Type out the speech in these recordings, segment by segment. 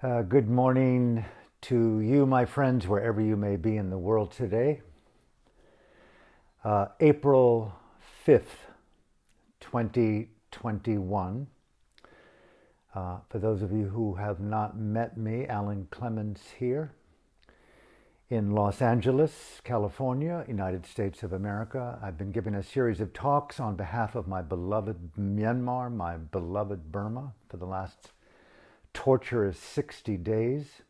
Good morning to you, my friends, wherever you may be in the world today. April 5th, 2021. For those of you who have not met me, Alan Clements here in Los Angeles, California, United States of America. I've been giving a series of talks on behalf of my beloved Myanmar, my beloved Burma, for the last torturous 60 days.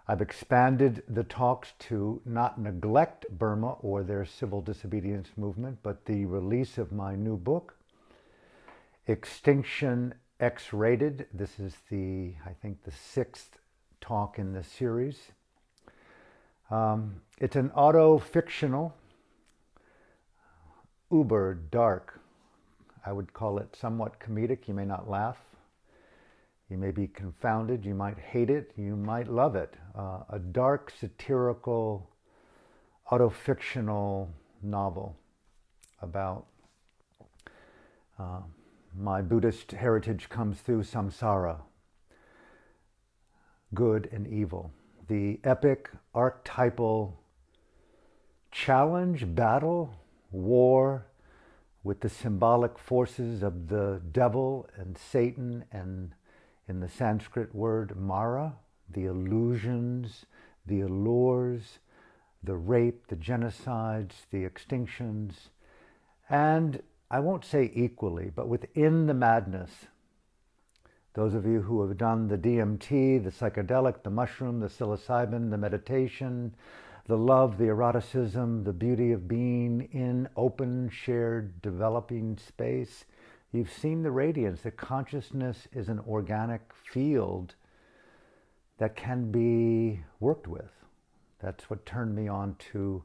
I've expanded the talks to not neglect Burma or their civil disobedience movement, but the release of my new book, Extinction X-Rated. This is I think the sixth talk in this series. It's an auto-fictional, uber dark, I would call it somewhat comedic. You may not laugh. You may be confounded, you might hate it, you might love it. A dark, satirical, autofictional novel about my Buddhist heritage comes through samsara, good and evil. The epic, archetypal challenge, battle, war with the symbolic forces of the devil and Satan, and in the Sanskrit word Mara, the illusions, the allures, the rape, the genocides, the extinctions, and I won't say equally, but within the madness, those of you who have done the DMT, the psychedelic, the mushroom, the psilocybin, the meditation, the love, the eroticism, the beauty of being in open, shared, developing space, you've seen the radiance that consciousness is an organic field that can be worked with. That's what turned me on to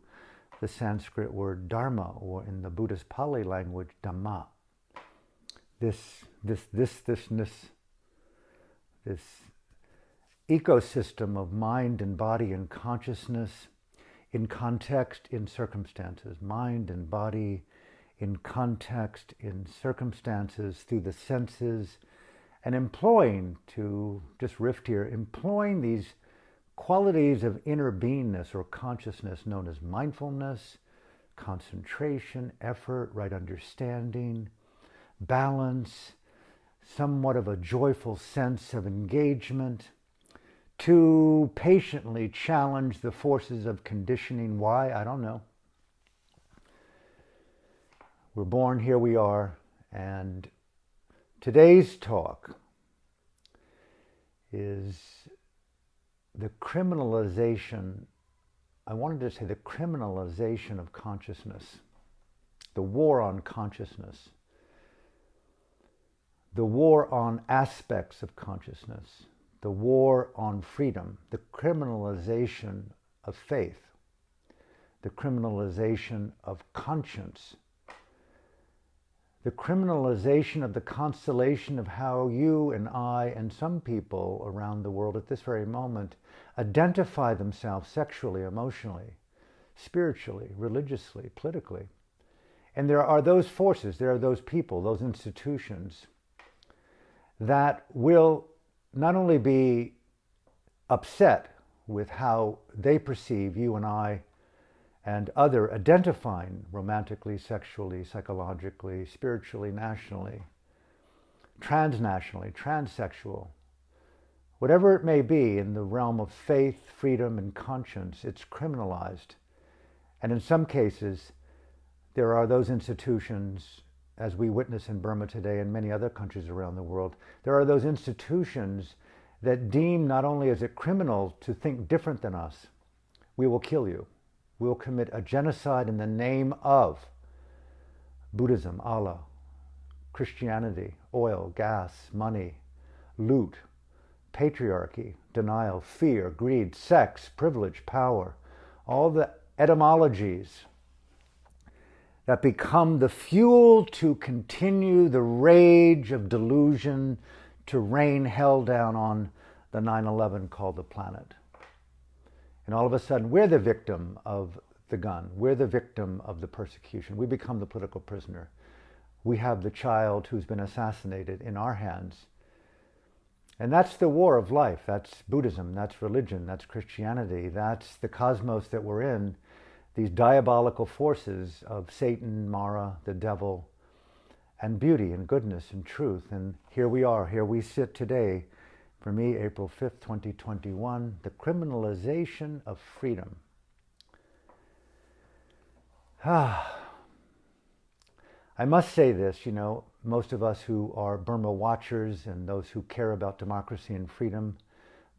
the Sanskrit word dharma, or in the Buddhist Pali language, dhamma. This ecosystem of mind and body and consciousness in context, in circumstances. Mind and body in context, in circumstances, through the senses, and employing, to just riff here, employing these qualities of inner beingness or consciousness known as mindfulness, concentration, effort, right understanding, balance, somewhat of a joyful sense of engagement, to patiently challenge the forces of conditioning. Why? I don't know. We're born, here we are, and today's talk is the criminalization, I wanted to say the criminalization of consciousness, the war on consciousness, the war on aspects of consciousness, the war on freedom, the criminalization of faith, the criminalization of conscience, the criminalization of the constellation of how you and I and some people around the world at this very moment identify themselves sexually, emotionally, spiritually, religiously, politically. And there are those forces, there are those people, those institutions that will not only be upset with how they perceive you and I and other identifying romantically, sexually, psychologically, spiritually, nationally, transnationally, transsexual, whatever it may be in the realm of faith, freedom, and conscience, it's criminalized. And in some cases, there are those institutions, as we witness in Burma today and many other countries around the world, there are those institutions that deem not only is it criminal to think different than us, we will kill you. We'll commit a genocide in the name of Buddhism, Allah, Christianity, oil, gas, money, loot, patriarchy, denial, fear, greed, sex, privilege, power, all the etymologies that become the fuel to continue the rage of delusion to rain hell down on the 9/11 called the planet. And all of a sudden, we're the victim of the gun. We're the victim of the persecution. We become the political prisoner. We have the child who's been assassinated in our hands. And that's the war of life. That's Buddhism, that's religion, that's Christianity, that's the cosmos that we're in, these diabolical forces of Satan, Mara, the devil, and beauty and goodness and truth. And here we are, here we sit today. For me, April 5th, 2021, the criminalization of freedom. I must say this, most of us who are Burma watchers and those who care about democracy and freedom,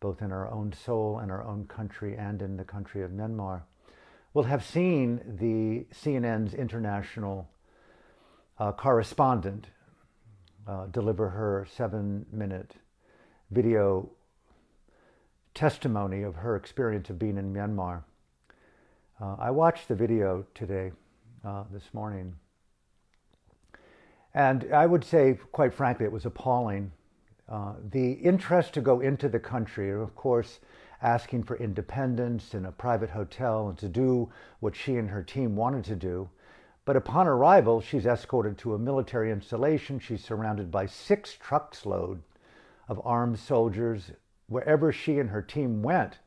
both in our own soul and our own country and in the country of Myanmar, will have seen the CNN's international correspondent deliver her 7-minute video testimony of her experience of being in Myanmar. I watched the video today, this morning, and I would say, quite frankly, it was appalling. The interest to go into the country, of course, asking for independence in a private hotel and to do what she and her team wanted to do. But upon arrival, she's escorted to a military installation. She's surrounded by 6 truckloads of armed soldiers. Wherever she and her team went,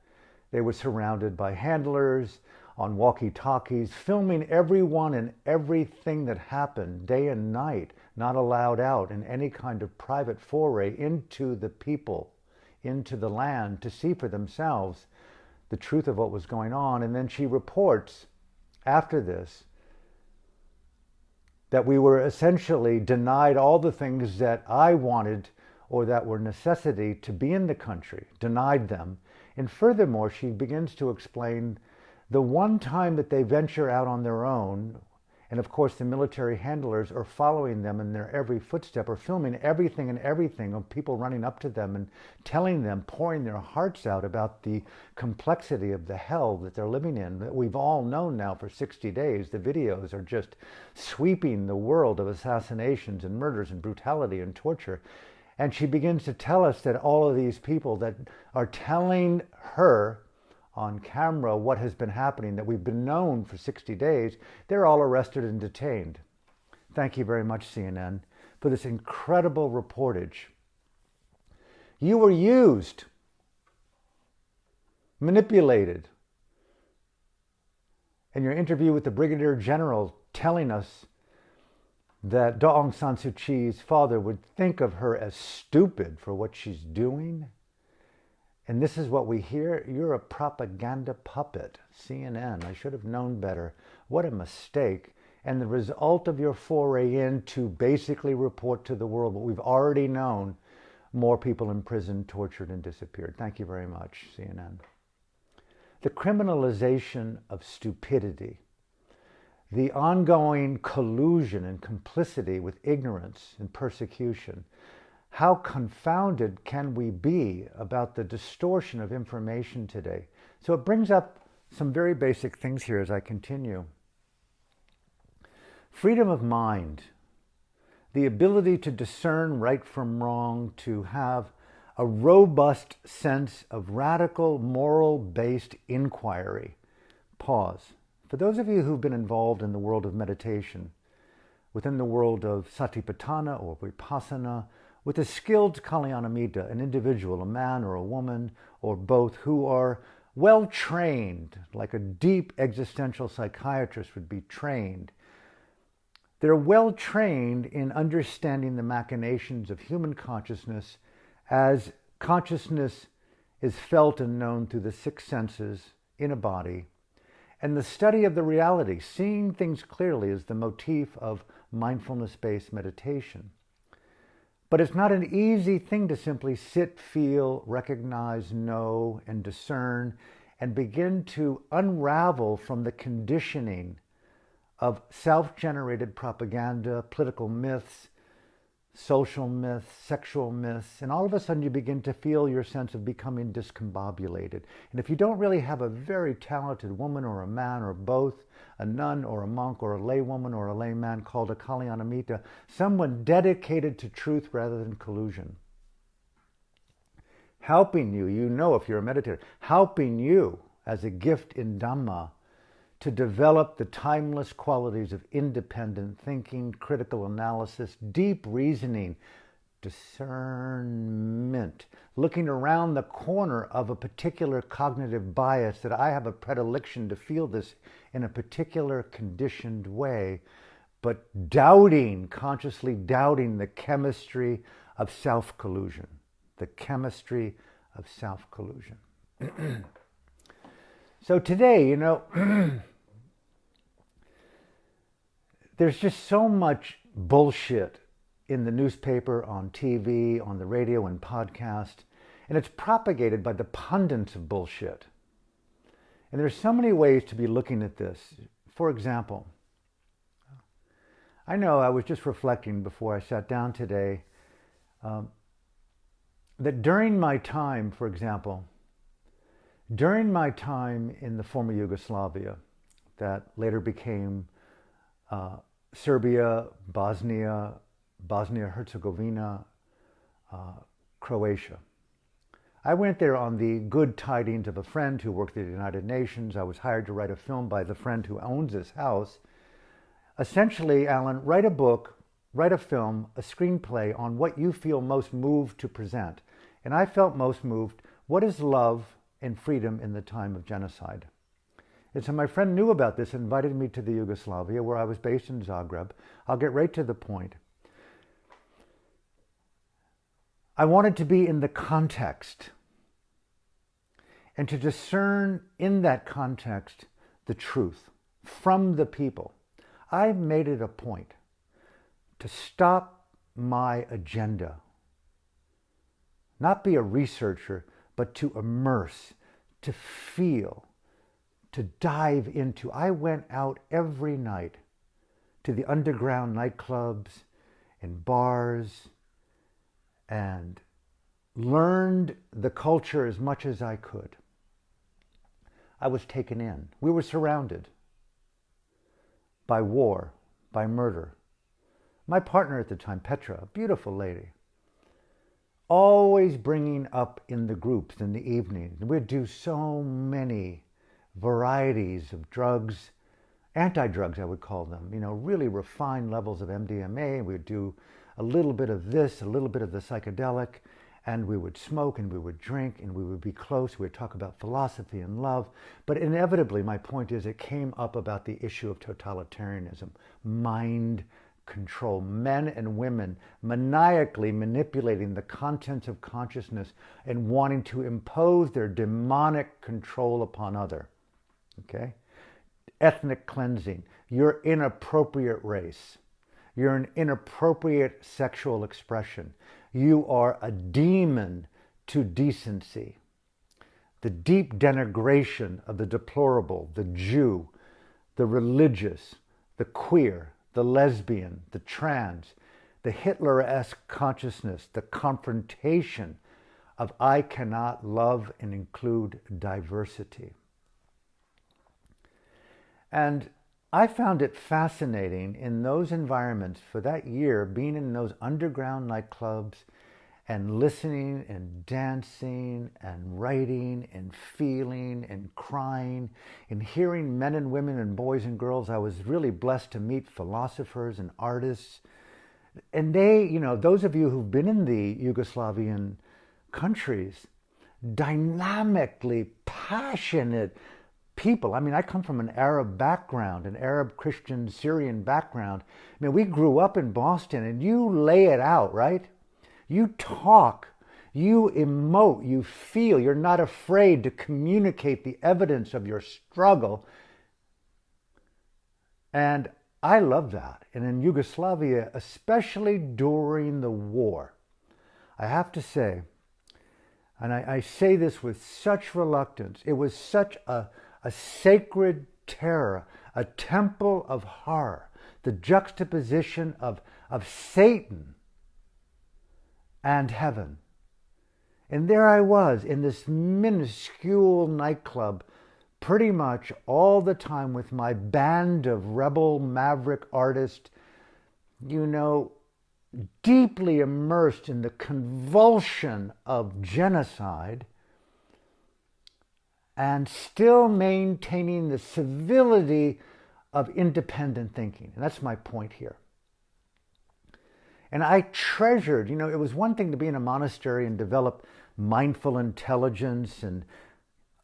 they were surrounded by handlers on walkie-talkies, filming everyone and everything that happened day and night, not allowed out in any kind of private foray into the people, into the land, to see for themselves the truth of what was going on. And then she reports after this that we were essentially denied all the things that I wanted or that were necessity to be in the country, denied them. And furthermore, she begins to explain the one time that they venture out on their own, and of course the military handlers are following them in their every footstep, are filming everything and everything of people running up to them and telling them, pouring their hearts out about the complexity of the hell that they're living in, that we've all known now for 60 days. The videos are just sweeping the world of assassinations and murders and brutality and torture. And she begins to tell us that all of these people that are telling her on camera what has been happening, that we've been known for 60 days, they're all arrested and detained. Thank you very much, CNN, for this incredible reportage. You were used, manipulated. In your interview with the Brigadier General, telling us that Daw Aung San Suu Kyi's father would think of her as stupid for what she's doing. And this is what we hear. You're a propaganda puppet. CNN, I should have known better. What a mistake. And the result of your foray in to basically report to the world what we've already known: more people in prison, tortured, and disappeared. Thank you very much, CNN. The criminalization of stupidity, the ongoing collusion and complicity with ignorance and persecution. How confounded can we be about the distortion of information today? So it brings up some very basic things here as I continue. Freedom of mind, the ability to discern right from wrong, to have a robust sense of radical, moral-based inquiry. Pause. For those of you who've been involved in the world of meditation, within the world of Satipatthana or Vipassana, with a skilled Kalyanamitta, an individual, a man or a woman, or both, who are well trained, like a deep existential psychiatrist would be trained. They're well trained in understanding the machinations of human consciousness as consciousness is felt and known through the 6 senses in a body. And the study of the reality, seeing things clearly, is the motif of mindfulness-based meditation. But it's not an easy thing to simply sit, feel, recognize, know, and discern, and begin to unravel from the conditioning of self-generated propaganda, political myths, social myths, sexual myths, and all of a sudden you begin to feel your sense of becoming discombobulated. And if you don't really have a very talented woman or a man or both, a nun or a monk or a laywoman or a layman called a Kalyanamitta, someone dedicated to truth rather than collusion, helping you, if you're a meditator, helping you as a gift in Dhamma to develop the timeless qualities of independent thinking, critical analysis, deep reasoning, discernment, looking around the corner of a particular cognitive bias that I have a predilection to feel this in a particular conditioned way, but doubting, consciously doubting the chemistry of self-collusion, the chemistry of self-collusion. So today, there's just so much bullshit in the newspaper, on TV, on the radio and podcast, and it's propagated by the pundits of bullshit. And there's so many ways to be looking at this. For example, I know I was just reflecting before I sat down today that during my time, for example, during my time in the former Yugoslavia, that later became Serbia, Bosnia-Herzegovina, Croatia. I went there on the good tidings of a friend who worked at the United Nations. I was hired to write a film by the friend who owns this house. Essentially, Alan, write a book, write a film, a screenplay on what you feel most moved to present. And I felt most moved, what is love and freedom in the time of genocide? And so my friend knew about this and invited me to the Yugoslavia, where I was based in Zagreb. I'll get right to the point. I wanted to be in the context and to discern in that context the truth from the people. I made it a point to stop my agenda, not be a researcher, but to immerse, to feel, to dive into. I went out every night to the underground nightclubs and bars and learned the culture as much as I could. I was taken in. We were surrounded by war, by murder. My partner at the time, Petra, a beautiful lady, always bringing up in the groups in the evening. We'd do so many varieties of drugs, anti-drugs I would call them, really refined levels of MDMA. We'd do a little bit of this, a little bit of the psychedelic, and we would smoke and we would drink and we would be close. We'd talk about philosophy and love. But inevitably, my point is, it came up about the issue of totalitarianism, mind control, men and women maniacally manipulating the contents of consciousness and wanting to impose their demonic control upon other. Okay? Ethnic cleansing. You're inappropriate race. You're an inappropriate sexual expression. You are a demon to decency. The deep denigration of the deplorable, the Jew, the religious, the queer, the lesbian, the trans, the Hitler-esque consciousness, the confrontation of I cannot love and include diversity. And I found it fascinating in those environments for that year, being in those underground nightclubs and listening and dancing and writing and feeling and crying and hearing men and women and boys and girls. I was really blessed to meet philosophers and artists. And they, those of you who've been in the Yugoslavian countries, dynamically passionate people. I come from an Arab background, an Arab, Christian, Syrian background. We grew up in Boston, and you lay it out, right? You talk, you emote, you feel. You're not afraid to communicate the evidence of your struggle. And I love that. And in Yugoslavia, especially during the war, I have to say, and I say this with such reluctance, it was such a sacred terror, a temple of horror, the juxtaposition of Satan and heaven. And there I was in this minuscule nightclub, pretty much all the time with my band of rebel maverick artists, deeply immersed in the convulsion of genocide, and still maintaining the civility of independent thinking. And that's my point here. And I treasured, it was one thing to be in a monastery and develop mindful intelligence and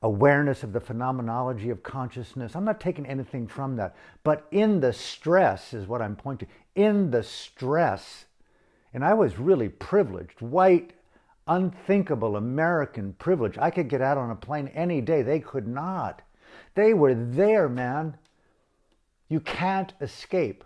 awareness of the phenomenology of consciousness. I'm not taking anything from that. But in the stress is what I'm pointing to. In the stress, and I was really privileged, white, unthinkable American privilege. I could get out on a plane any day. They could not. They were there, man. You can't escape.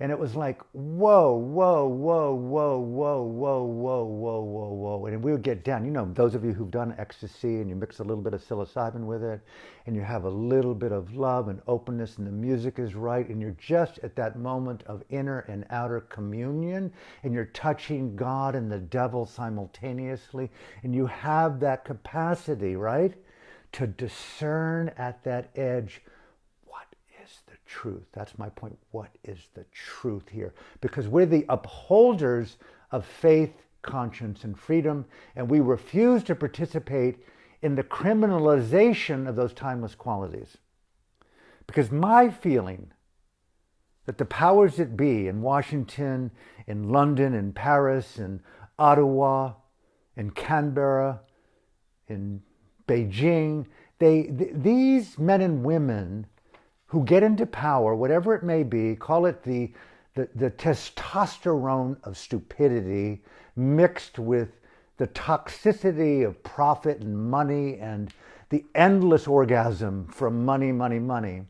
And it was like, whoa, whoa, whoa, whoa, whoa, whoa, whoa, whoa, whoa, whoa. And we would get down. Those of you who've done ecstasy and you mix a little bit of psilocybin with it and you have a little bit of love and openness and the music is right and you're just at that moment of inner and outer communion and you're touching God and the devil simultaneously and you have that capacity, right, to discern at that edge truth. That's my point. What is the truth here? Because we're the upholders of faith, conscience, and freedom, and we refuse to participate in the criminalization of those timeless qualities. Because my feeling that the powers that be in Washington, in London, in Paris, in Ottawa, in Canberra, in Beijing, these men and women who get into power, whatever it may be, call it the testosterone of stupidity mixed with the toxicity of profit and money and the endless orgasm from money, money, money.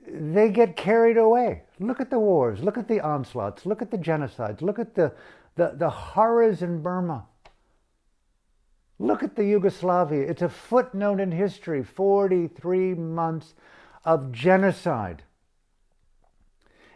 They get carried away. Look at the wars, look at the onslaughts, look at the genocides, look at the horrors in Burma. Look at the Yugoslavia. It's a footnote in history, 43 months of genocide.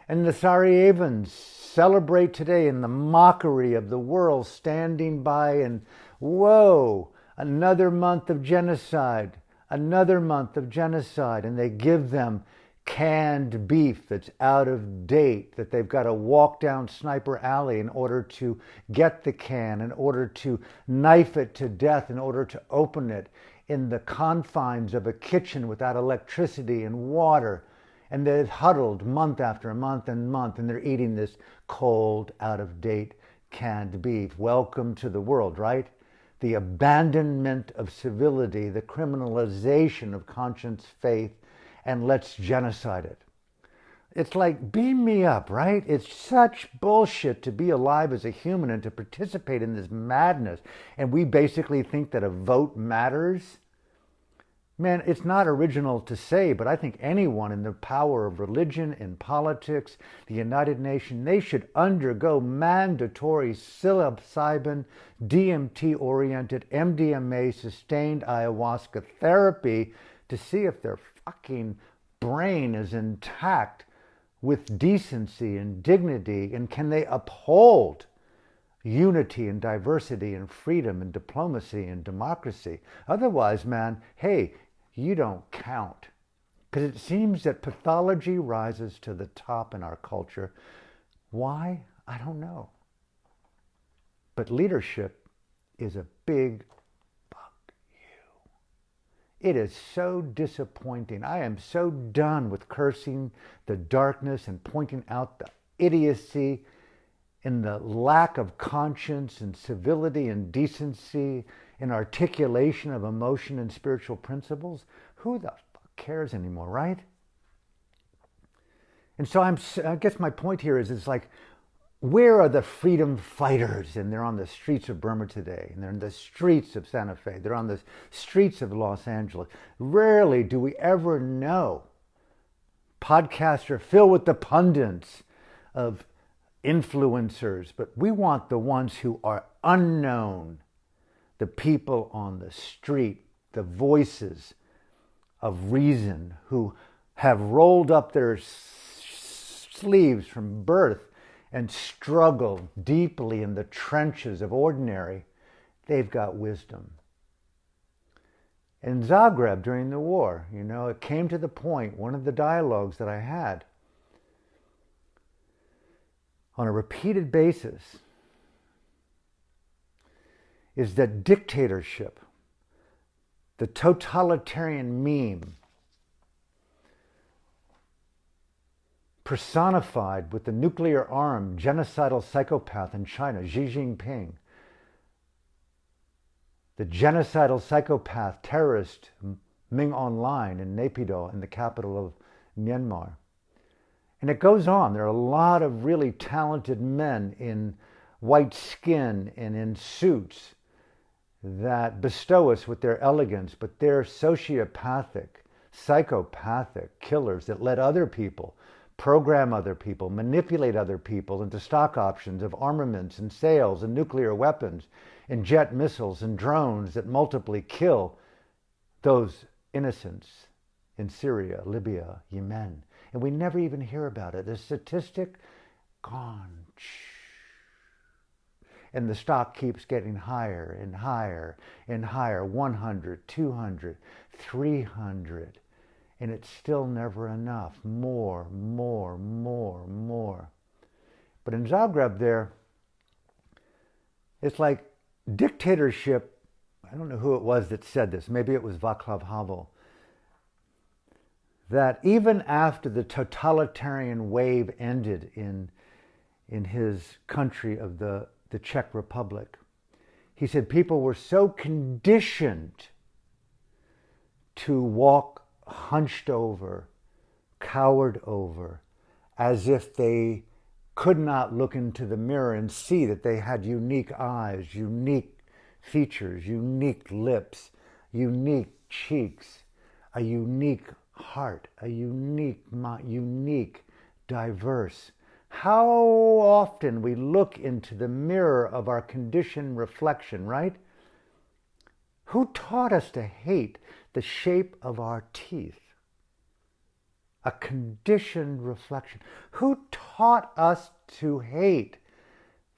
And the Sarajevans celebrate today in the mockery of the world standing by and, whoa, another month of genocide, another month of genocide. And they give them canned beef that's out of date, that they've got to walk down Sniper Alley in order to get the can, in order to knife it to death, in order to open it in the confines of a kitchen without electricity and water. And they're huddled month after month and month, and they're eating this cold, out-of-date canned beef. Welcome to the world, right? The abandonment of civility, the criminalization of conscience, faith, and let's genocide it. It's like, beam me up, right? It's such bullshit to be alive as a human and to participate in this madness. And we basically think that a vote matters. Man, it's not original to say, but I think anyone in the power of religion and politics, the United Nations, they should undergo mandatory psilocybin, DMT-oriented, MDMA-sustained ayahuasca therapy to see if their fucking brain is intact with decency and dignity, and can they uphold unity and diversity and freedom and diplomacy and democracy? Otherwise, man, hey, you don't count. Because it seems that pathology rises to the top in our culture. Why? I don't know. But leadership is a big It is so disappointing. I am so done with cursing the darkness and pointing out the idiocy and the lack of conscience and civility and decency and articulation of emotion and spiritual principles. Who the fuck cares anymore, right? And so I guess my point here is, it's like, where are the freedom fighters? And they're on the streets of Burma today, and they're in the streets of Santa Fe, they're on the streets of Los Angeles. Rarely do we ever know. Podcasts are filled with the pundits of influencers, but we want the ones who are unknown, the people on the street, the voices of reason, who have rolled up their sleeves from birth and struggle deeply in the trenches of ordinary. They've got wisdom. In Zagreb during the war, it came to the point, one of the dialogues that I had on a repeated basis is that dictatorship, the totalitarian meme, personified with the nuclear-armed genocidal psychopath in China, Xi Jinping, the genocidal psychopath terrorist Ming Online in Naypyidaw, in the capital of Myanmar. And it goes on. There are a lot of really talented men in white skin and in suits that bestow us with their elegance, but they're sociopathic, psychopathic killers that let other people program other people, manipulate other people into stock options of armaments and sales and nuclear weapons and jet missiles and drones that multiply kill those innocents in Syria, Libya, Yemen. And we never even hear about it. The statistic, gone. And the stock keeps getting higher and higher and higher, 100, 200, 300. And it's still never enough. More, more, more, more. But in Zagreb there, it's like dictatorship. I don't know who it was that said this. Maybe it was Václav Havel. That even after the totalitarian wave ended in his country of the Czech Republic, he said people were so conditioned to walk hunched over, cowered over, as if they could not look into the mirror and see that they had unique eyes, unique features, unique lips, unique cheeks, a unique heart, a unique, diverse. How often we look into the mirror of our conditioned reflection, right? Who taught us to hate the shape of our teeth? A conditioned reflection. Who taught us to hate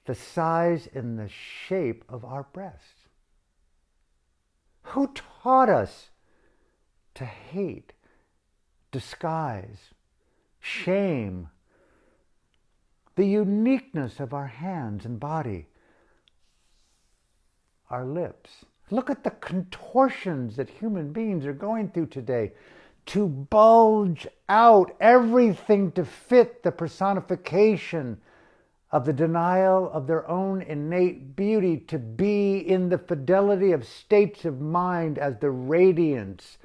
the size and the shape of our breasts? Who taught us to hate, disguise, shame, the uniqueness of our hands and body, our lips? Look at the contortions that human beings are going through today to bulge out everything to fit the personification of the denial of their own innate beauty, to be in the fidelity of states of mind as the radiance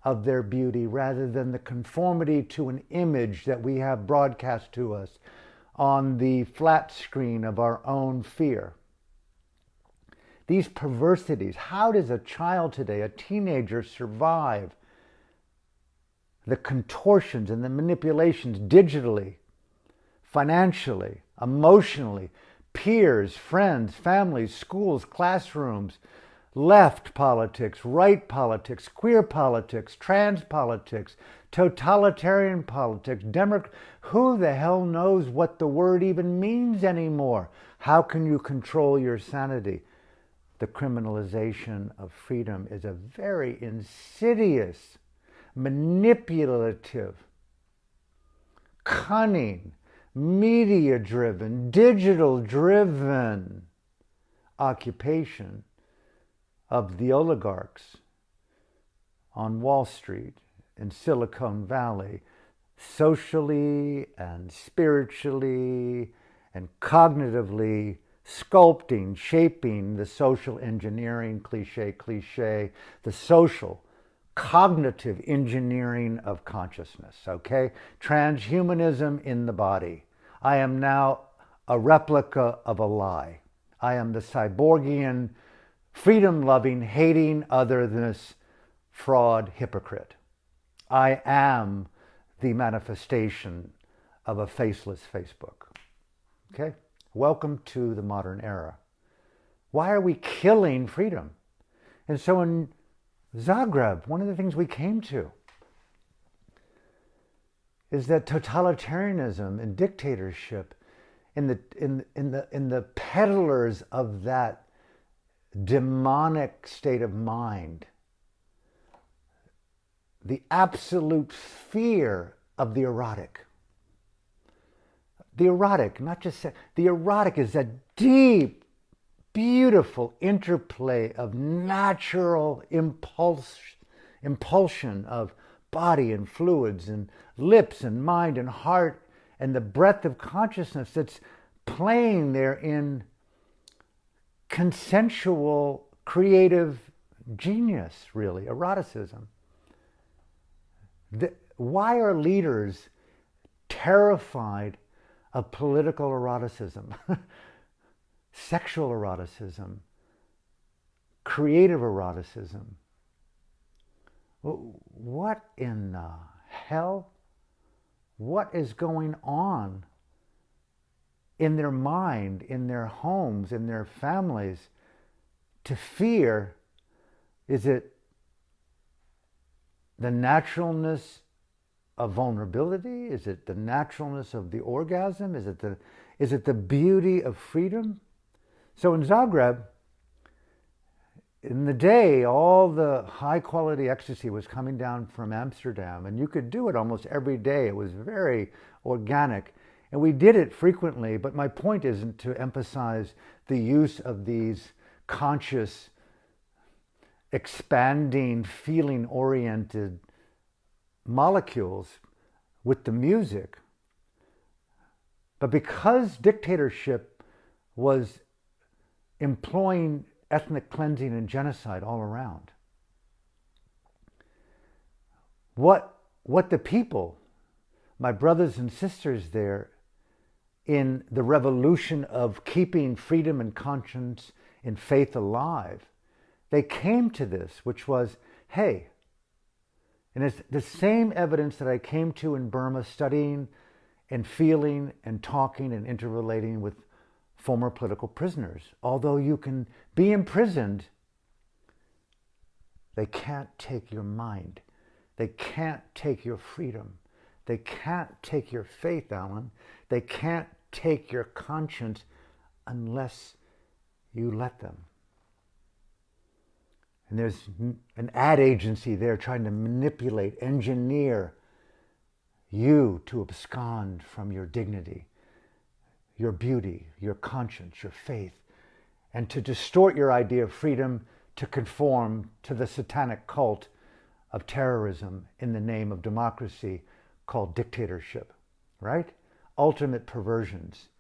of their beauty rather than the conformity to an image that we have broadcast to us on the flat screen of our own fear. These perversities, how does a child today, a teenager, survive the contortions and the manipulations digitally, financially, emotionally, peers, friends, families, schools, classrooms, left politics, right politics, queer politics, trans politics, totalitarian politics, who the hell knows what the word even means anymore? How can you control your sanity? The criminalization of freedom is a very insidious, manipulative, cunning, media-driven, digital-driven occupation of the oligarchs on Wall Street, in Silicon Valley, socially and spiritually and cognitively sculpting, shaping the social engineering, cliche, the social cognitive engineering of consciousness, okay? Transhumanism in the body. I am now a replica of a lie. I am the cyborgian, freedom-loving, hating otherness, fraud, hypocrite. I am the manifestation of a faceless Facebook. Okay? Welcome to the modern era. Why are we killing freedom? And so in Zagreb, one of the things we came to is that totalitarianism and dictatorship in the peddlers of that demonic state of mind, the absolute fear of the erotic. The erotic, not just the erotic, is a deep, beautiful interplay of natural impulsion of body and fluids and lips and mind and heart and the breadth of consciousness that's playing there in consensual, creative genius, really, eroticism. Why are leaders terrified of political eroticism, sexual eroticism, creative eroticism? What in the hell? What is going on in their mind, in their homes, in their families to fear? Is it the naturalness of vulnerability? Is it the naturalness of the orgasm? Is it the beauty of freedom? So in Zagreb, in the day, all the high quality ecstasy was coming down from Amsterdam, and you could do it almost every day. It was very organic. And we did it frequently, but my point isn't to emphasize the use of these conscious, expanding, feeling-oriented molecules with the music. But because dictatorship was employing ethnic cleansing and genocide all around, what the people, my brothers and sisters there, in the revolution of keeping freedom and conscience and faith alive, they came to this, which was, hey, and it's the same evidence that I came to in Burma, studying and feeling and talking and interrelating with former political prisoners. Although you can be imprisoned, they can't take your mind. They can't take your freedom. They can't take your faith, Alan. They can't take your conscience unless you let them. And there's an ad agency there trying to manipulate, engineer you to abscond from your dignity, your beauty, your conscience, your faith, and to distort your idea of freedom to conform to the satanic cult of terrorism in the name of democracy called dictatorship, right? Ultimate perversions.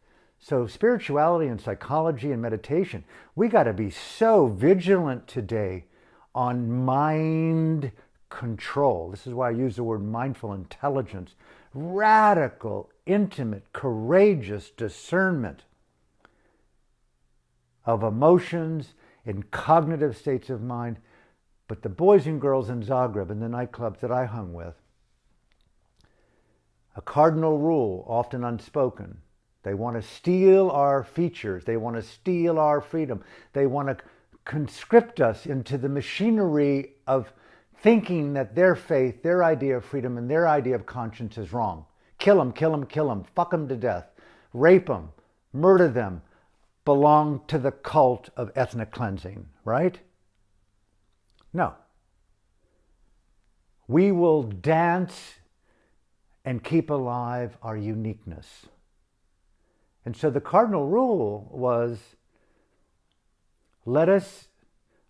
So spirituality and psychology and meditation, we got to be so vigilant today on mind control. This is why I use the word mindful intelligence. Radical, intimate, courageous discernment of emotions in cognitive states of mind. But the boys and girls in Zagreb, in the nightclubs that I hung with, a cardinal rule, often unspoken, they want to steal our features. They want to steal our freedom. They want to conscript us into the machinery of thinking that their faith, their idea of freedom, and their idea of conscience is wrong. Kill them, kill them, kill them, fuck them to death, rape them, murder them, belong to the cult of ethnic cleansing, right? No. We will dance and keep alive our uniqueness. And so the cardinal rule was, let us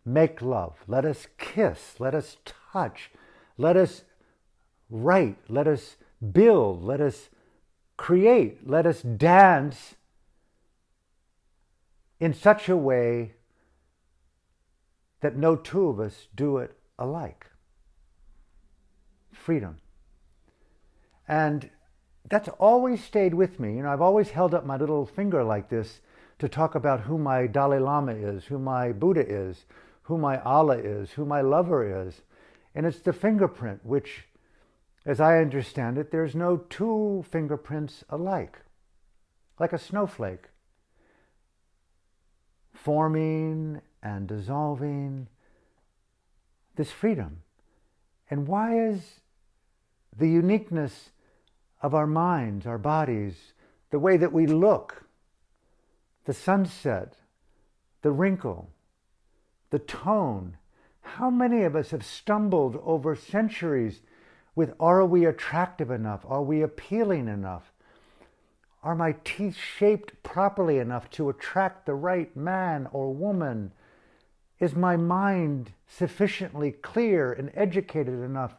make love, let us kiss, let us touch, let us write, let us build, let us create, let us dance in such a way that no two of us do it alike. Freedom. And that's always stayed with me. You know, I've always held up my little finger like this to talk about who my Dalai Lama is, who my Buddha is, who my Allah is, who my lover is. And it's the fingerprint, which, as I understand it, there's no two fingerprints alike. Like a snowflake. Forming and dissolving this freedom. And why is the uniqueness of our minds, our bodies, the way that we look, the sunset, the wrinkle, the tone, how many of us have stumbled over centuries with, are we attractive enough? Are we appealing enough? Are my teeth shaped properly enough to attract the right man or woman? Is my mind sufficiently clear and educated enough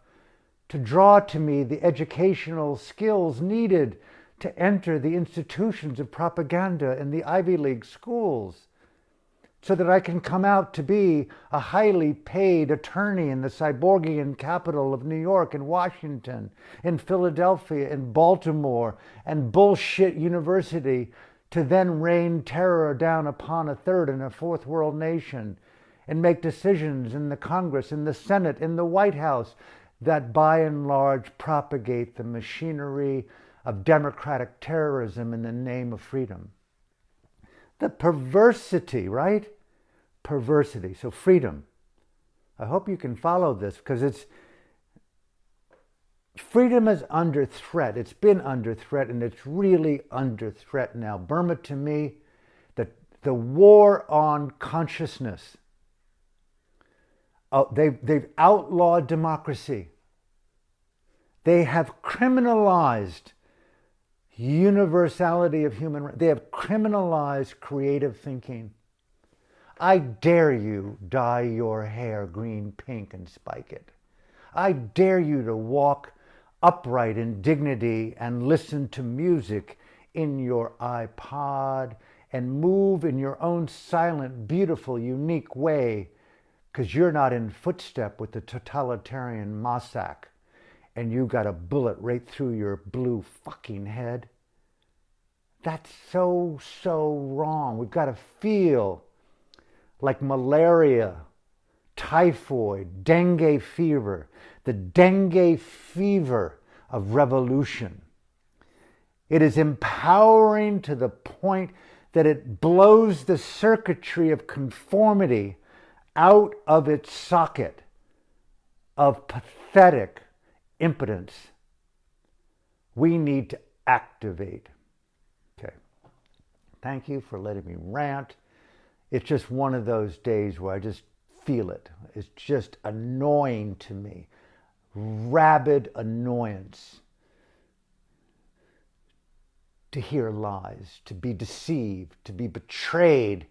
to draw to me the educational skills needed to enter the institutions of propaganda in the Ivy League schools, so that I can come out to be a highly paid attorney in the cyborgian capital of New York and Washington, in Philadelphia, in Baltimore, and bullshit university, to then rain terror down upon a third and a fourth world nation and make decisions in the Congress, in the Senate, in the White House that by and large propagate the machinery of democratic terrorism in the name of freedom. The perversity, right? Perversity. So freedom. I hope you can follow this, because freedom is under threat. It's been under threat, and it's really under threat now. Burma, to me, the war on consciousness. They've outlawed democracy. They have criminalized universality of human rights. They have criminalized creative thinking. I dare you dye your hair green, pink, and spike it. I dare you to walk upright in dignity and listen to music in your iPod and move in your own silent, beautiful, unique way, because you're not in footstep with the totalitarian Mossack and you got a bullet right through your blue fucking head. That's so wrong. We've got to feel like malaria, typhoid, dengue fever, the dengue fever of revolution. It is empowering to the point that it blows the circuitry of conformity out of its socket of pathetic impotence. We need to activate. Okay. Thank you for letting me rant. It's just one of those days where I just feel it. It's just annoying to me. Rabid annoyance. To hear lies, to be deceived, to be betrayed.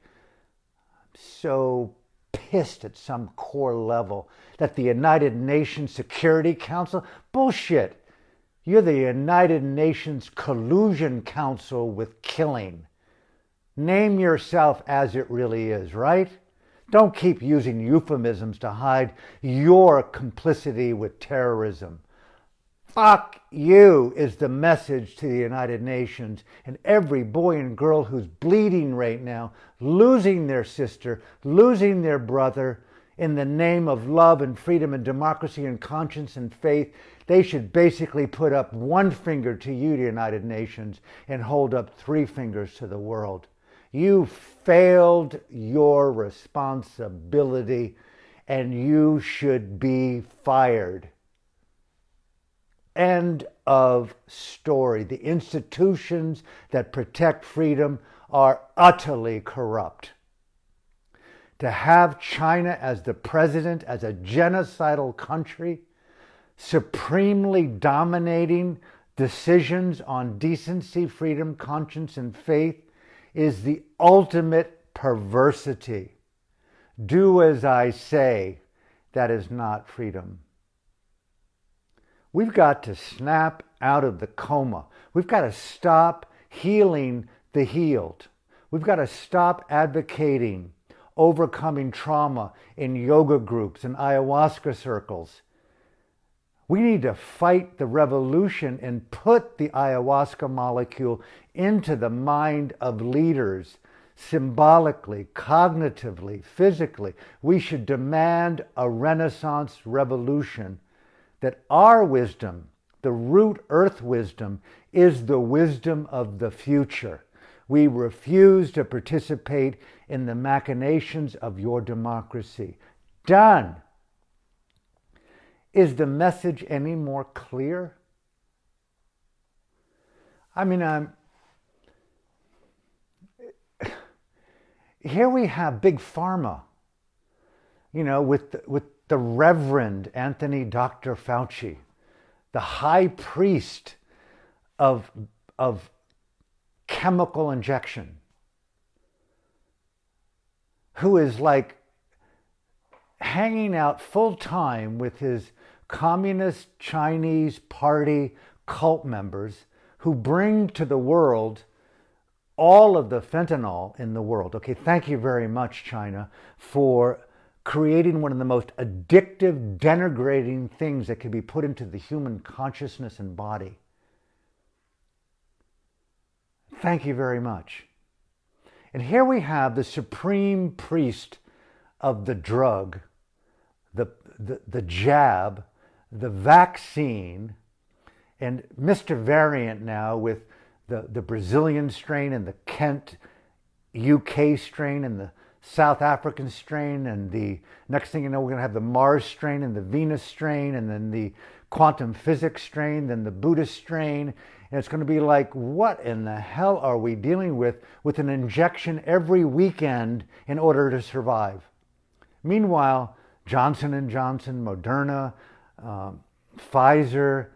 I'm so pissed at some core level that the United Nations Security Council, bullshit. You're the United Nations Collusion Council with killing. Name yourself as it really is, right? Don't keep using euphemisms to hide your complicity with terrorism. Fuck you is the message to the United Nations and every boy and girl who's bleeding right now, losing their sister, losing their brother in the name of love and freedom and democracy and conscience and faith. They should basically put up one finger to you, the United Nations, and hold up three fingers to the world. You failed your responsibility and you should be fired. End of story. The institutions that protect freedom are utterly corrupt. To have China as the president, as a genocidal country, supremely dominating decisions on decency, freedom, conscience, and faith, is the ultimate perversity. Do as I say. That is not freedom. We've got to snap out of the coma. We've got to stop healing the healed. We've got to stop advocating overcoming trauma in yoga groups and ayahuasca circles. We need to fight the revolution and put the ayahuasca molecule into the mind of leaders, symbolically, cognitively, physically. We should demand a Renaissance revolution, that our wisdom, the root earth wisdom, is the wisdom of the future. We refuse to participate in the machinations of your democracy. Done. Is the message any more clear? I mean, here we have Big Pharma, with the Reverend Anthony Dr. Fauci, the high priest of chemical injection, who is like hanging out full time with his communist Chinese party cult members who bring to the world all of the fentanyl in the world. Okay, thank you very much, China, for creating one of the most addictive, denigrating things that can be put into the human consciousness and body. Thank you very much. And here we have the supreme priest of the drug, the jab, the vaccine, and Mr. Variant now with the Brazilian strain and the Kent UK strain and the South African strain, and the next thing you know, we're going to have the Mars strain and the Venus strain, and then the quantum physics strain, then the Buddhist strain, and it's going to be like, what in the hell are we dealing with an injection every weekend in order to survive? Meanwhile, Johnson & Johnson, Moderna, Pfizer,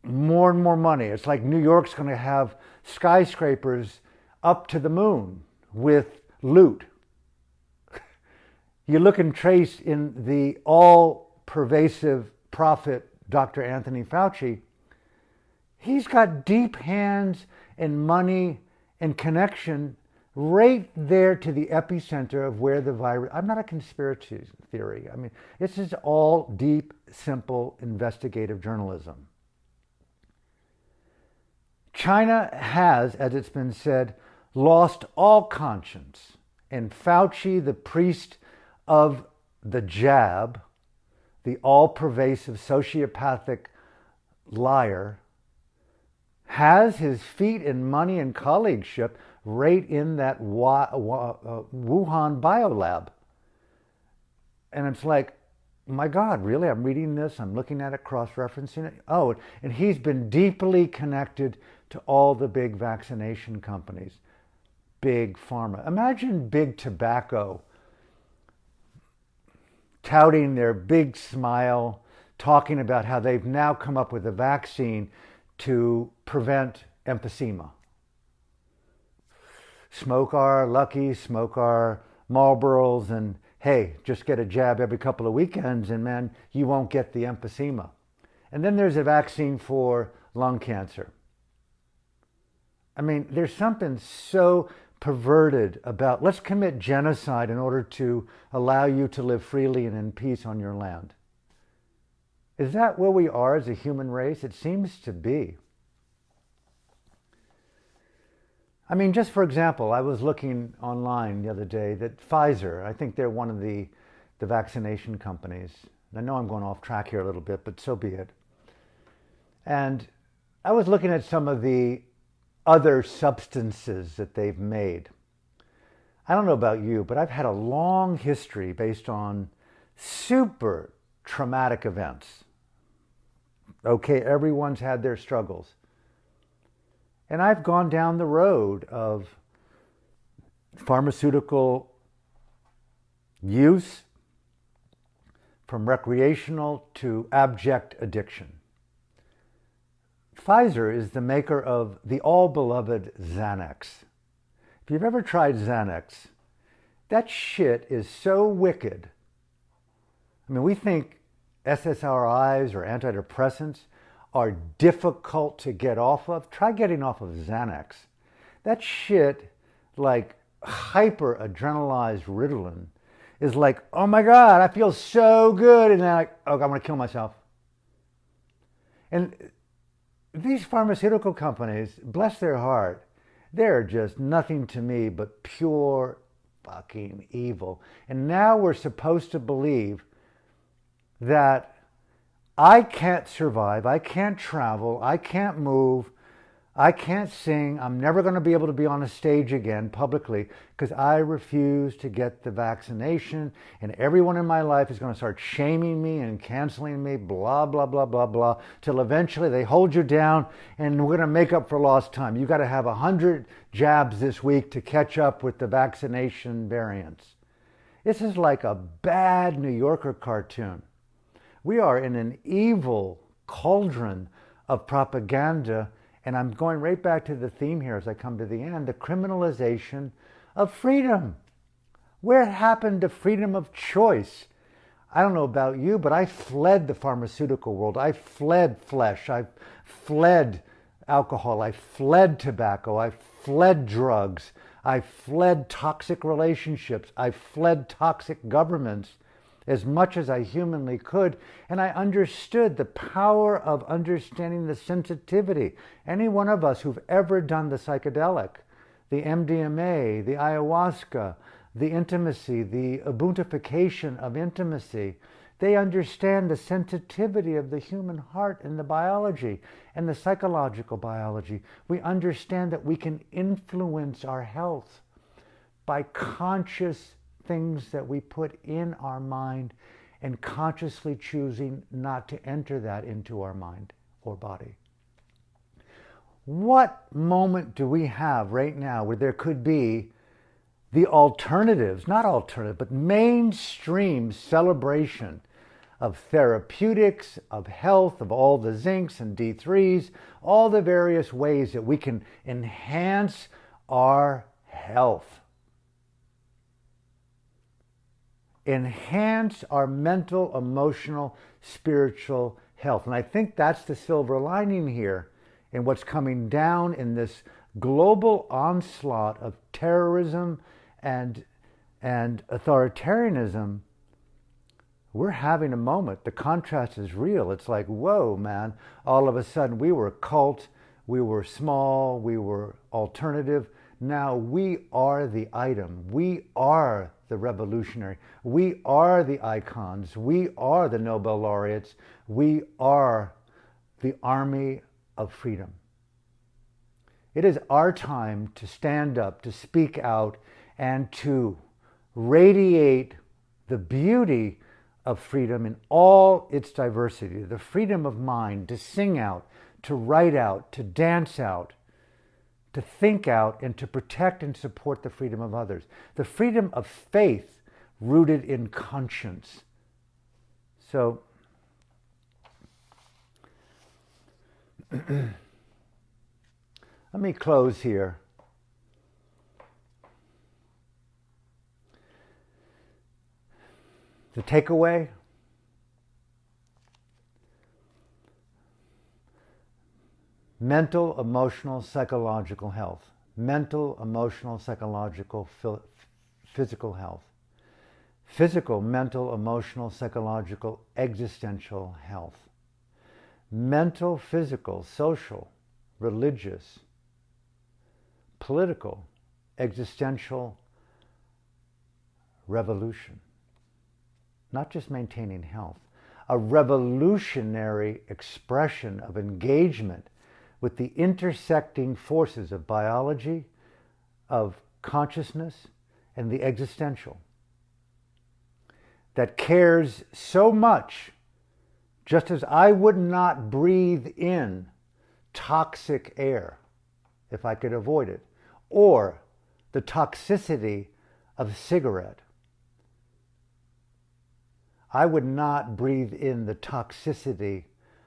more and more money. It's like New York's going to have skyscrapers up to the moon with loot. You look and trace in the all-pervasive prophet, Dr. Anthony Fauci, he's got deep hands and money and connection right there to the epicenter of where the virus... I'm not a conspiracy theory. I mean, this is all deep, simple, investigative journalism. China has, as it's been said, lost all conscience. And Fauci, the priest of the jab, the all-pervasive sociopathic liar, has his feet and money and colleagueship right in that Wuhan biolab. And it's like, my God, really? I'm reading this, I'm looking at it, cross-referencing it. Oh, and he's been deeply connected to all the big vaccination companies, big pharma. Imagine big tobacco touting their big smile, talking about how they've now come up with a vaccine to prevent emphysema. Smoke our Lucky, smoke our Marlboros, and hey, just get a jab every couple of weekends and man, you won't get the emphysema. And then there's a vaccine for lung cancer. I mean, there's something so perverted about, let's commit genocide in order to allow you to live freely and in peace on your land. Is that where we are as a human race? It seems to be. I mean, just for example, I was looking online the other day that Pfizer, I think they're one of the vaccination companies. I know I'm going off track here a little bit, but so be it. And I was looking at some of the other substances that they've made. I don't know about you, but I've had a long history based on super traumatic events. Okay, everyone's had their struggles. And I've gone down the road of pharmaceutical use, from recreational to abject addiction. Pfizer is the maker of the all-beloved Xanax. If you've ever tried Xanax, that shit is so wicked. I mean, we think SSRIs or antidepressants are difficult to get off of. Try getting off of Xanax. That shit, like hyper adrenalized Ritalin, is like, oh my God, I feel so good. And then like, oh, I'm going to kill myself. And these pharmaceutical companies, bless their heart, they're just nothing to me but pure fucking evil. And now we're supposed to believe that I can't survive, I can't travel, I can't move, I can't sing, I'm never going to be able to be on a stage again publicly because I refuse to get the vaccination, and everyone in my life is going to start shaming me and canceling me, blah, blah, blah, blah, blah, till eventually they hold you down and we're going to make up for lost time. You got to have 100 jabs this week to catch up with the vaccination variants. This is like a bad New Yorker cartoon. We are in an evil cauldron of propaganda, and I'm going right back to the theme here as I come to the end, the criminalization of freedom. Where happened to freedom of choice? I don't know about you, but I fled the pharmaceutical world. I fled flesh. I fled alcohol. I fled tobacco. I fled drugs. I fled toxic relationships. I fled toxic governments as much as I humanly could. And I understood the power of understanding the sensitivity. Any one of us who've ever done the psychedelic, the MDMA, the ayahuasca, the intimacy, the ubuntufication of intimacy, they understand the sensitivity of the human heart and the biology and the psychological biology. We understand that we can influence our health by conscious things that we put in our mind and consciously choosing not to enter that into our mind or body. What moment do we have right now where there could be the alternatives, not alternative, but mainstream celebration of therapeutics, of health, of all the zincs and D3s, all the various ways that we can enhance our health, enhance our mental, emotional, spiritual health. And I think that's the silver lining here in what's coming down in this global onslaught of terrorism and authoritarianism. We're having a moment. The contrast is real. It's like, whoa, man. All of a sudden, we were a cult, we were small, we were alternative. Now we are the item. We are the revolutionary. We are the icons. We are the Nobel laureates. We are the army of freedom. It is our time to stand up, to speak out, and to radiate the beauty of freedom in all its diversity, the freedom of mind, to sing out, to write out, to dance out, to think out, and to protect and support the freedom of others. The freedom of faith rooted in conscience. So, let me close here. The takeaway: mental, emotional, psychological health. Mental, emotional, psychological, physical health. Physical, mental, emotional, psychological, existential health. Mental, physical, social, religious, political, existential revolution. Not just maintaining health, a revolutionary expression of engagement with the intersecting forces of biology, of consciousness, and the existential, that cares so much, just as I would not breathe in toxic air if I could avoid it, or the toxicity of a cigarette. I would not breathe in the toxicity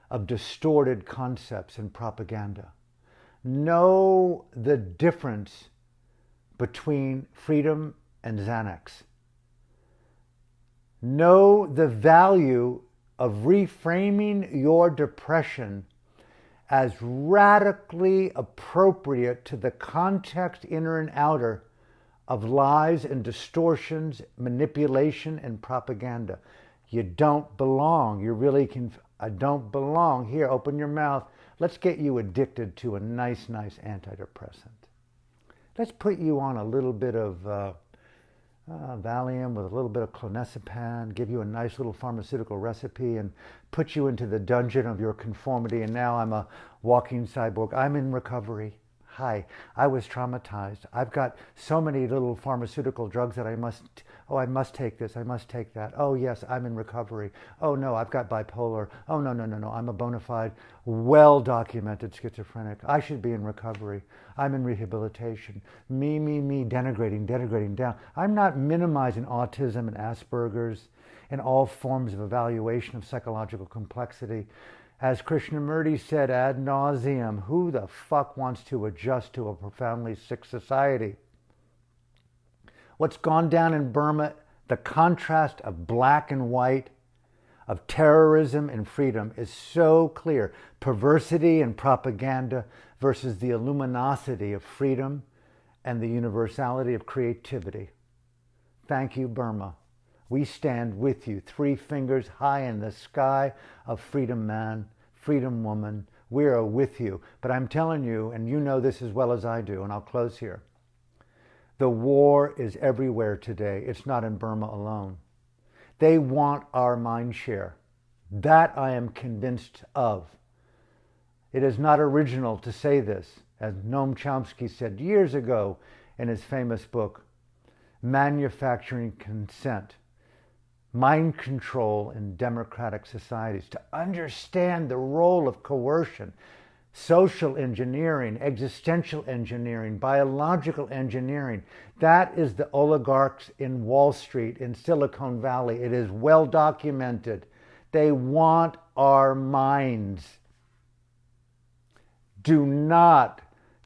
of distorted concepts and propaganda. Know the difference between freedom and Xanax. Know the value of reframing your depression as radically appropriate to the context, inner and outer, of lies and distortions, manipulation and propaganda. You don't belong. You really can. I don't belong. Here, open your mouth. Let's get you addicted to a nice antidepressant. Let's put you on a little bit of Valium with a little bit of clonazepam, give you a nice little pharmaceutical recipe, and put you into the dungeon of your conformity. And now I'm a walking cyborg. I'm in recovery. Hi, I was traumatized. I've got so many little pharmaceutical drugs that I must take this, I must take that. Oh yes, I'm in recovery. Oh no, I've got bipolar. Oh no, I'm a bona fide, well-documented schizophrenic. I should be in recovery. I'm in rehabilitation. Me, denigrating down. I'm not minimizing autism and Asperger's and all forms of evaluation of psychological complexity. As Krishnamurti said ad nauseum, who the fuck wants to adjust to a profoundly sick society? What's gone down in Burma, the contrast of black and white, of terrorism and freedom is so clear. Perversity and propaganda versus the luminosity of freedom and the universality of creativity. Thank you, Burma. We stand with you, 3 fingers high in the sky of freedom man, freedom woman. We are with you. But I'm telling you, and you know this as well as I do, and I'll close here, the war is everywhere today. It's not in Burma alone. They want our mind share. That I am convinced of. It is not original to say this, as Noam Chomsky said years ago in his famous book, Manufacturing Consent, Mind Control in Democratic Societies, to understand the role of coercion, social engineering, existential engineering, biological engineering. That is the oligarchs in Wall Street, in Silicon Valley. It is well documented. They want our minds. Do not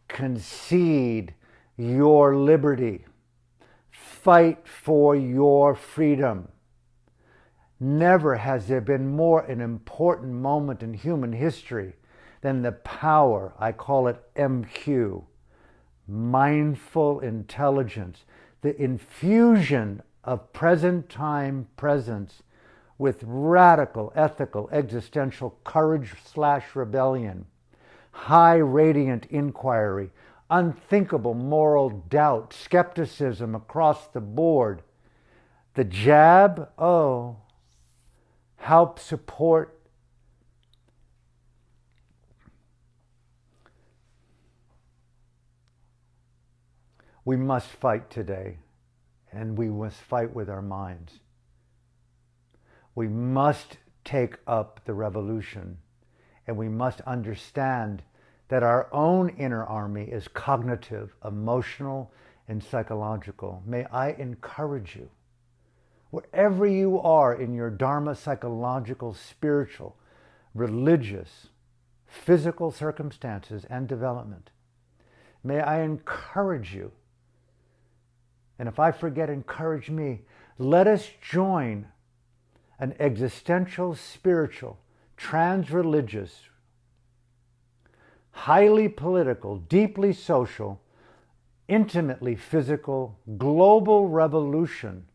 concede your liberty. Fight for your freedom. Never has there been more an important moment in human history than the power, I call it MQ, mindful intelligence, the infusion of present time presence with radical ethical existential courage/rebellion, high radiant inquiry, unthinkable moral doubt, skepticism across the board. The jab, help support we must fight today, and we must fight with our minds. We must take up the revolution, and we must understand that our own inner army is cognitive, emotional, and psychological. May I encourage you, wherever you are in your dharma, psychological, spiritual, religious, physical circumstances and development, may I encourage you, and if I forget, encourage me, let us join an existential, spiritual, trans-religious, highly political, deeply social, intimately physical, global revolution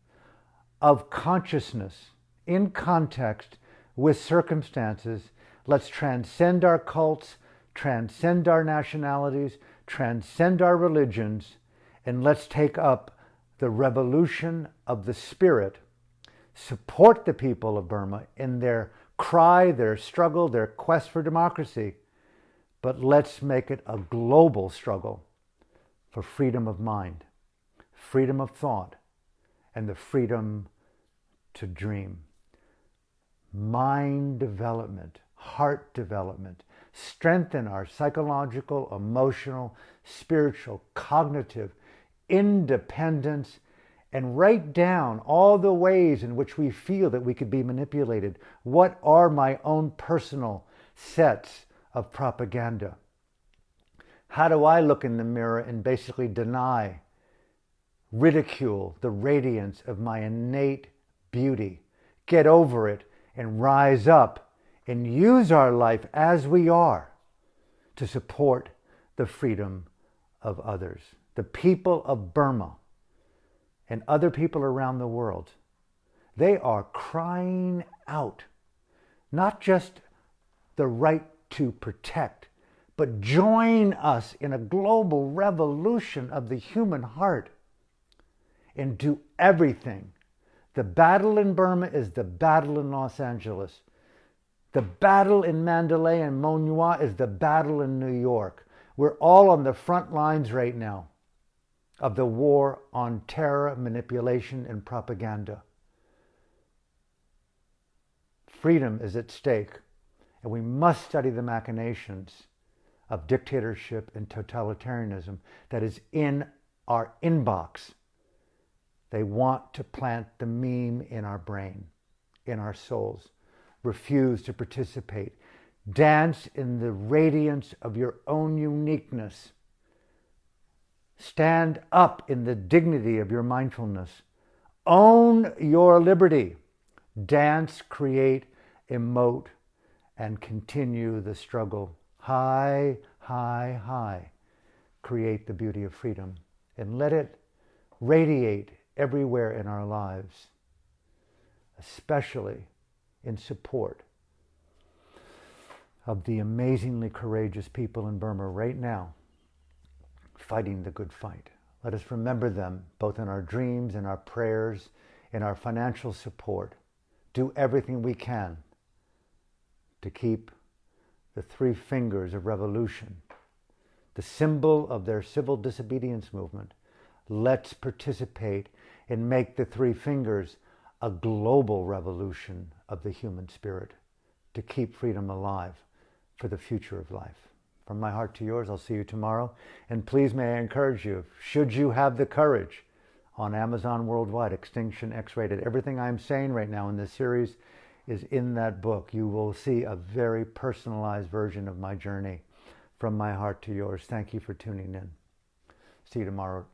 of consciousness in context with circumstances. Let's transcend our cults, transcend our nationalities, transcend our religions, and let's take up the revolution of the spirit. Support the people of Burma in their cry, their struggle, their quest for democracy. But let's make it a global struggle for freedom of mind, freedom of thought, and the freedom to dream. Mind development, heart development, strengthen our psychological, emotional, spiritual, cognitive independence, and write down all the ways in which we feel that we could be manipulated. What are my own personal sets of propaganda? How do I look in the mirror and basically deny, ridicule the radiance of my innate beauty? Get over it and rise up and use our life as we are to support the freedom of others. The people of Burma and other people around the world, they are crying out, not just the right to protect, but join us in a global revolution of the human heart and do everything. The battle in Burma is the battle in Los Angeles. The battle in Mandalay and Monua is the battle in New York. We're all on the front lines right now of the war on terror, manipulation, and propaganda. Freedom is at stake, and we must study the machinations of dictatorship and totalitarianism that is in our inbox. They want to plant the meme in our brain, in our souls. Refuse to participate. Dance in the radiance of your own uniqueness. Stand up in the dignity of your mindfulness. Own your liberty. Dance, create, emote, and continue the struggle. High, high, high. Create the beauty of freedom and let it radiate everywhere in our lives, especially in support of the amazingly courageous people in Burma right now fighting the good fight. Let us remember them both in our dreams, in our prayers, in our financial support. Do everything we can to keep the three fingers of revolution, the symbol of their civil disobedience movement. Let's participate and make the three fingers a global revolution of the human spirit to keep freedom alive for the future of life. From my heart to yours, I'll see you tomorrow. And please may I encourage you, should you have the courage, on Amazon worldwide, Extinction X-Rated. Everything I'm saying right now in this series is in that book. You will see a very personalized version of my journey from my heart to yours. Thank you for tuning in. See you tomorrow.